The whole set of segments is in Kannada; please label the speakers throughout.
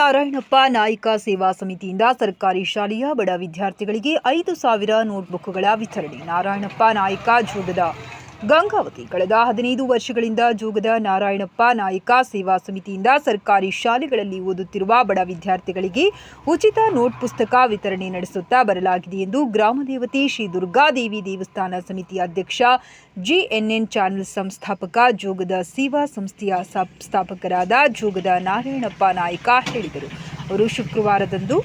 Speaker 1: ನಾರಾಯಣಪ್ಪ ನಾಯ್ಕ ಸೇವಾ ಸಮಿತಿಯಿಂದ ಸರ್ಕಾರಿ ಶಾಲೆಯ ಬಡ ವಿದ್ಯಾರ್ಥಿಗಳಿಗೆ 5,000 ನೋಟ್ಬುಕ್ಗಳ ವಿತರಣೆ. ನಾರಾಯಣಪ್ಪ ನಾಯ್ಕ ಜೋಗದ ಗಂಗಾವತಿ. ಕಳೆದ 15 ವರ್ಷಗಳಿಂದ ಜೋಗದ ನಾರಾಯಣಪ್ಪ ನಾಯ್ಕ ಸೇವಾ ಸಮಿತಿಯಿಂದ ಸರ್ಕಾರಿ ಶಾಲೆಗಳಲ್ಲಿ ಓದುತ್ತಿರುವ ಬಡ ವಿದ್ಯಾರ್ಥಿಗಳಿಗೆ ಉಚಿತ ನೋಟ್ ಪುಸ್ತಕ ವಿತರಣೆ ನಡೆಸುತ್ತಾ ಬರಲಾಗಿದೆ ಎಂದು ಗ್ರಾಮದೇವತೆ ಶ್ರೀ ದುರ್ಗಾದೇವಿ ದೇವಸ್ಥಾನ ಸಮಿತಿ ಅಧ್ಯಕ್ಷ ಜಿಎನ್ಎನ್ ಚಾನೆಲ್ ಸಂಸ್ಥಾಪಕ, ಜೋಗದ ಸೇವಾ ಸಂಸ್ಥೆಯ ಸಂಸ್ಥಾಪಕರಾದ ಜೋಗದ ನಾರಾಯಣಪ್ಪ ನಾಯ್ಕ ಹೇಳಿದರು. ಅವರು ಶುಕ್ರವಾರದಂದು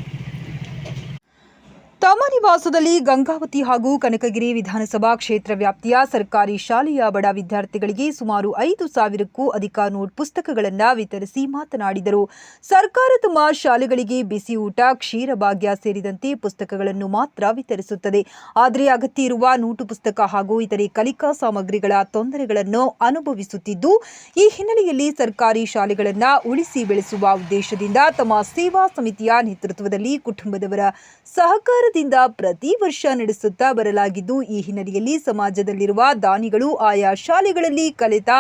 Speaker 1: ತಮ್ಮ ನಿವಾಸದಲ್ಲಿ ಗಂಗಾವತಿ ಹಾಗೂ ಕನಕಗಿರಿ ವಿಧಾನಸಭಾ ಕ್ಷೇತ್ರ ವ್ಯಾಪ್ತಿಯ ಸರ್ಕಾರಿ ಶಾಲೆಯ ಬಡ ವಿದ್ಯಾರ್ಥಿಗಳಿಗೆ ಸುಮಾರು 5,000ಕ್ಕೂ ಅಧಿಕ ನೋಟ್ ಪುಸ್ತಕಗಳನ್ನು ವಿತರಿಸಿ ಮಾತನಾಡಿದರು. ಸರ್ಕಾರ ತಮ್ಮ ಶಾಲೆಗಳಿಗೆ ಬಿಸಿ ಊಟ, ಕ್ಷೀರ ಭಾಗ್ಯ ಸೇರಿದಂತೆ ಪುಸ್ತಕಗಳನ್ನು ಮಾತ್ರ ವಿತರಿಸುತ್ತದೆ. ಆದರೆ ಅಗತ್ಯ ಇರುವ ನೋಟು ಪುಸ್ತಕ ಹಾಗೂ ಇತರೆ ಕಲಿಕಾ ಸಾಮಗ್ರಿಗಳ ತೊಂದರೆಗಳನ್ನು ಅನುಭವಿಸುತ್ತಿದ್ದು, ಈ ಹಿನ್ನೆಲೆಯಲ್ಲಿ ಸರ್ಕಾರಿ ಶಾಲೆಗಳನ್ನು ಉಳಿಸಿ ಬೆಳೆಸುವ ಉದ್ದೇಶದಿಂದ ತಮ್ಮ ಸೇವಾ ಸಮಿತಿಯ ನೇತೃತ್ವದಲ್ಲಿ ಕುಟುಂಬದವರ ಸಹಕಾರ ಪ್ರತಿ ವರ್ಷ ನಡೆಸುತ್ತಾ ಬರಲಾಗಿದ್ದು, ಈ ಹಿನ್ನೆಲೆಯಲ್ಲಿ ಸಮಾಜದಲ್ಲಿರುವ ದಾನಿಗಳು ಆಯಾ ಶಾಲೆಗಳಲ್ಲಿ ಕಲಿತ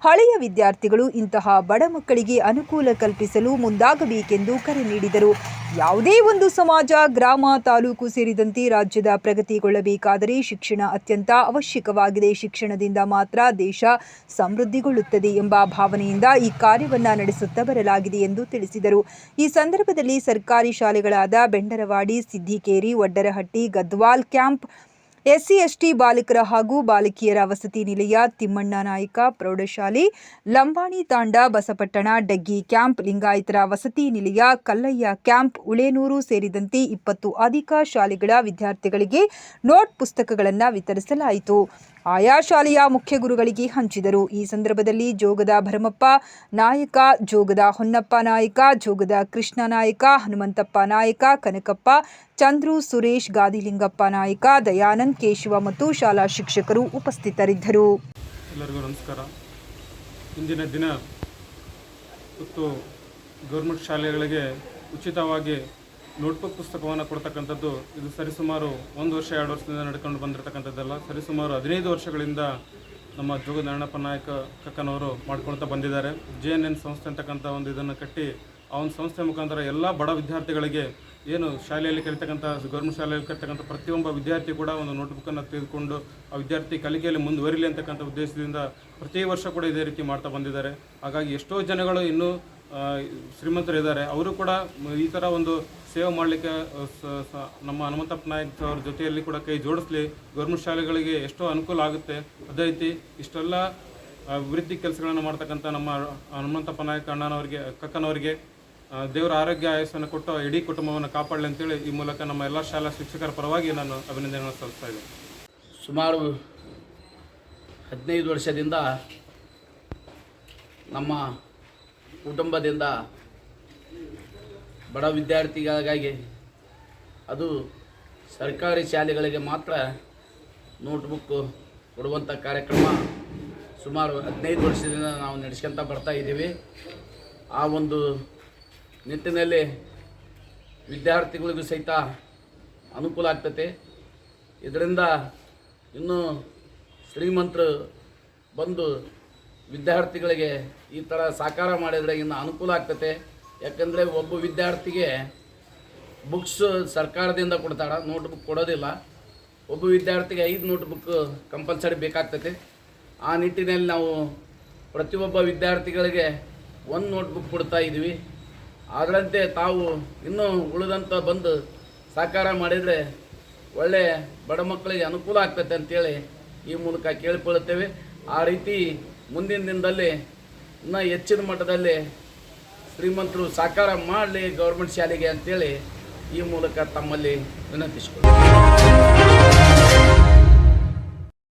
Speaker 1: ಹಳೆಯ ವಿದ್ಯಾರ್ಥಿಗಳು ಇಂತಹ ಬಡ ಮಕ್ಕಳಿಗೆ ಅನುಕೂಲ ಕಲ್ಪಿಸಲು ಮುಂದಾಗಬೇಕೆಂದು ಕರೆ ನೀಡಿದರು. ಯಾವುದೇ ಒಂದು ಸಮಾಜ, ಗ್ರಾಮ, ತಾಲೂಕು ಸೇರಿದಂತೆ ರಾಜ್ಯದ ಪ್ರಗತಿಗೊಳ್ಳಬೇಕಾದರೆ ಶಿಕ್ಷಣ ಅತ್ಯಂತ ಅವಶ್ಯಕವಾಗಿದೆ. ಶಿಕ್ಷಣದಿಂದ ಮಾತ್ರ ದೇಶ ಸಮೃದ್ಧಿಗೊಳ್ಳುತ್ತದೆ ಎಂಬ ಭಾವನೆಯಿಂದ ಈ ಕಾರ್ಯವನ್ನು ನಡೆಸುತ್ತಾ ಬರಲಾಗಿದೆ ಎಂದು ತಿಳಿಸಿದರು. ಈ ಸಂದರ್ಭದಲ್ಲಿ ಸರ್ಕಾರಿ ಶಾಲೆಗಳಾದ ಬೆಂಡರವಾಡಿ, ಸಿದ್ದಿಕೇರಿ, ವಡ್ಡರಹಟ್ಟಿ, ಗದ್ವಾಲ್ ಕ್ಯಾಂಪ್, SC/ST ಬಾಲಕರ ಹಾಗೂ ಬಾಲಕಿಯರ ವಸತಿ ನಿಲಯ, ತಿಮ್ಮಣ್ಣ ನಾಯ್ಕ ಪ್ರೌಢಶಾಲೆ, ಲಂಬಾಣಿ ತಾಂಡ, ಬಸಪಟ್ಟಣ, ಡಗ್ಗಿ ಕ್ಯಾಂಪ್, ಲಿಂಗಾಯತರ ವಸತಿ ನಿಲಯ, ಕಲ್ಲಯ್ಯ ಕ್ಯಾಂಪ್, ಉಳೇನೂರು ಸೇರಿದಂತೆ 20 ಅಧಿಕ ಶಾಲೆಗಳ ವಿದ್ಯಾರ್ಥಿಗಳಿಗೆ ನೋಟ್ ಪುಸ್ತಕಗಳನ್ನು ವಿತರಿಸಲಾಯಿತು. ಆಯಾ ಶಾಲೆಯ ಮುಖ್ಯ ಗುರುಗಳಿಗೆ ಹಂಚಿದರು. ಈ ಸಂದರ್ಭದಲ್ಲಿ ಜೋಗದ ಭರಮಪ್ಪ ನಾಯಕ, ಜೋಗದ ಹೊನ್ನಪ್ಪ ನಾಯಕ, ಜೋಗದ ಕೃಷ್ಣ ನಾಯಕ, ಹನುಮಂತಪ್ಪ ನಾಯಕ, ಕನಕಪ್ಪ, ಚಂದ್ರು, ಸುರೇಶ್, ಗಾದಿಲಿಂಗಪ್ಪ ನಾಯಕ, ದಯಾನಂದ್, ಕೇಶವ ಮತ್ತು ಶಾಲಾ ಶಿಕ್ಷಕರು ಉಪಸ್ಥಿತರಿದ್ದರು.
Speaker 2: ಎಲ್ಲರಿಗೂ ನಮಸ್ಕಾರ. ಇಂದಿನ ದಿನ ಗೌರ್ಮೆಂಟ್ ಶಾಲೆಗಳಿಗೆ ಉಚಿತವಾಗಿ ನೋಟ್ಬುಕ್ ಪುಸ್ತಕವನ್ನು ಕೊಡ್ತಕ್ಕಂಥದ್ದು ಇದು ಸರಿಸುಮಾರು 1 ವರ್ಷ 2 ವರ್ಷದಿಂದ ನಡ್ಕೊಂಡು ಬಂದಿರತಕ್ಕಂಥದ್ದಲ್ಲ. ಸರಿಸುಮಾರು 15 ವರ್ಷಗಳಿಂದ ನಮ್ಮ ಜೋಗದ ನಾರಾಯಣಪ್ಪ ನಾಯಕ ಕಕ್ಕನವರು ಮಾಡ್ಕೊಳ್ತಾ ಬಂದಿದ್ದಾರೆ. JNN ಸಂಸ್ಥೆ ಅಂತಕ್ಕಂಥ ಒಂದು ಇದನ್ನು ಕಟ್ಟಿ ಆ ಒಂದು ಸಂಸ್ಥೆ ಮುಖಾಂತರ ಎಲ್ಲ ಬಡ ವಿದ್ಯಾರ್ಥಿಗಳಿಗೆ ಏನು ಶಾಲೆಯಲ್ಲಿ ಕಲಿತಕ್ಕಂಥ ಗೌರ್ಮೆಂಟ್ ಶಾಲೆಯಲ್ಲಿ ಕಲಿತಕ್ಕಂಥ ಪ್ರತಿಯೊಬ್ಬ ವಿದ್ಯಾರ್ಥಿ ಕೂಡ ಒಂದು ನೋಟ್ಬುಕ್ಕನ್ನು ತೆಗೆದುಕೊಂಡು ಆ ವಿದ್ಯಾರ್ಥಿ ಕಲಿಕೆಯಲ್ಲಿ ಮುಂದುವರಿಲಿ ಅಂತಕ್ಕಂಥ ಉದ್ದೇಶದಿಂದ ಪ್ರತಿ ವರ್ಷ ಕೂಡ ಇದೇ ರೀತಿ ಮಾಡ್ತಾ ಬಂದಿದ್ದಾರೆ. ಹಾಗಾಗಿ ಎಷ್ಟೋ ಜನಗಳು ಇನ್ನೂ ಶ್ರೀಮಂತರಿದ್ದಾರೆ, ಅವರು ಕೂಡ ಈ ಥರ ಒಂದು ಸೇವೆ ಮಾಡಲಿಕ್ಕೆ ನಮ್ಮ ಹನುಮಂತಪ್ಪ ನಾಯಕ್ ಅವ್ರ ಜೊತೆಯಲ್ಲಿ ಕೂಡ ಕೈ ಜೋಡಿಸ್ಲಿ. ಗೌರ್ಮೆಂಟ್ ಶಾಲೆಗಳಿಗೆ ಎಷ್ಟೋ ಅನುಕೂಲ ಆಗುತ್ತೆ. ಅದೇ ರೀತಿ ಇಷ್ಟೆಲ್ಲ ಅಭಿವೃದ್ಧಿ ಕೆಲಸಗಳನ್ನು ಮಾಡ್ತಕ್ಕಂಥ ನಮ್ಮ ಹನುಮಂತಪ್ಪ ನಾಯಕ್ ಕಕ್ಕನವರಿಗೆ ದೇವರ ಆರೋಗ್ಯ ಆಯಸ್ಸನ್ನು ಕೊಟ್ಟು ಇಡೀ ಕುಟುಂಬವನ್ನು ಕಾಪಾಡಲಿ ಅಂತೇಳಿ ಈ ಮೂಲಕ ನಮ್ಮ ಎಲ್ಲ ಶಾಲಾ ಶಿಕ್ಷಕರ ಪರವಾಗಿ ನಾನು ಅಭಿನಂದನೆಗಳನ್ನು ಸಲ್ಲಿಸ್ತಾ ಇದ್ದೇನೆ.
Speaker 3: ಸುಮಾರು 15 ವರ್ಷದಿಂದ ನಮ್ಮ ಕುಟುಂಬದಿಂದ ಬಡ ವಿದ್ಯಾರ್ಥಿಗಳಿಗಾಗಿ, ಅದು ಸರ್ಕಾರಿ ಶಾಲೆಗಳಿಗೆ ಮಾತ್ರ ನೋಟ್ಬುಕ್ ಕೊಡುವಂಥ ಕಾರ್ಯಕ್ರಮ ಸುಮಾರು 15 ವರ್ಷದಿಂದ ನಾವು ನಡೆಸ್ಕೊಳ್ತಾ ಬರ್ತಾ ಇದ್ದೀವಿ. ಆ ಒಂದು ನಿಟ್ಟಿನಲ್ಲಿ ವಿದ್ಯಾರ್ಥಿಗಳಿಗೂ ಸಹಿತ ಅನುಕೂಲ ಆಗ್ತದೆ. ಇದರಿಂದ ಇನ್ನೂ ಶ್ರೀಮಂತರು ಬಂದು ವಿದ್ಯಾರ್ಥಿಗಳಿಗೆ ಈ ಥರ ಸಾಕಾರ ಮಾಡಿದರೆ ಇನ್ನು ಅನುಕೂಲ ಆಗ್ತದೆ. ಯಾಕಂದರೆ ಒಬ್ಬ ವಿದ್ಯಾರ್ಥಿಗೆ ಬುಕ್ಸ್ ಸರ್ಕಾರದಿಂದ ಕೊಡ್ತಾಳೆ, ನೋಟ್ಬುಕ್ ಕೊಡೋದಿಲ್ಲ. ಒಬ್ಬ ವಿದ್ಯಾರ್ಥಿಗೆ 5 ನೋಟ್ಬುಕ್ ಕಂಪಲ್ಸರಿ ಬೇಕಾಗ್ತದೆ. ಆ ನಿಟ್ಟಿನಲ್ಲಿ ನಾವು ಪ್ರತಿಯೊಬ್ಬ ವಿದ್ಯಾರ್ಥಿಗಳಿಗೆ 1 ನೋಟ್ಬುಕ್ ಕೊಡ್ತಾ ಇದ್ದೀವಿ. ಅದರಂತೆ ತಾವು ಇನ್ನೂ ಉಳಿದಂಥ ಬಂದು ಸಾಕಾರ ಮಾಡಿದರೆ ಒಳ್ಳೆಯ ಬಡ ಮಕ್ಕಳಿಗೆ ಅನುಕೂಲ ಆಗ್ತದೆ ಅಂತೇಳಿ ಈ ಮೂಲಕ ಕೇಳಿಕೊಳ್ಳುತ್ತೇವೆ. ಆ ರೀತಿ ಮುಂದಿನ ದಿನದಲ್ಲಿ ಇನ್ನೂ ಹೆಚ್ಚಿನ ಮಟ್ಟದಲ್ಲಿ ಶ್ರೀಮಂತರು ಸಾಕಾರ ಮಾಡಲಿ ಗೌರ್ಮೆಂಟ್ ಶಾಲೆಗೆ ಅಂತೇಳಿ ಈ ಮೂಲಕ ತಮ್ಮಲ್ಲಿ ವಿನಂತಿಸಿಕೊಳ್ಳುತ್ತೇವೆ.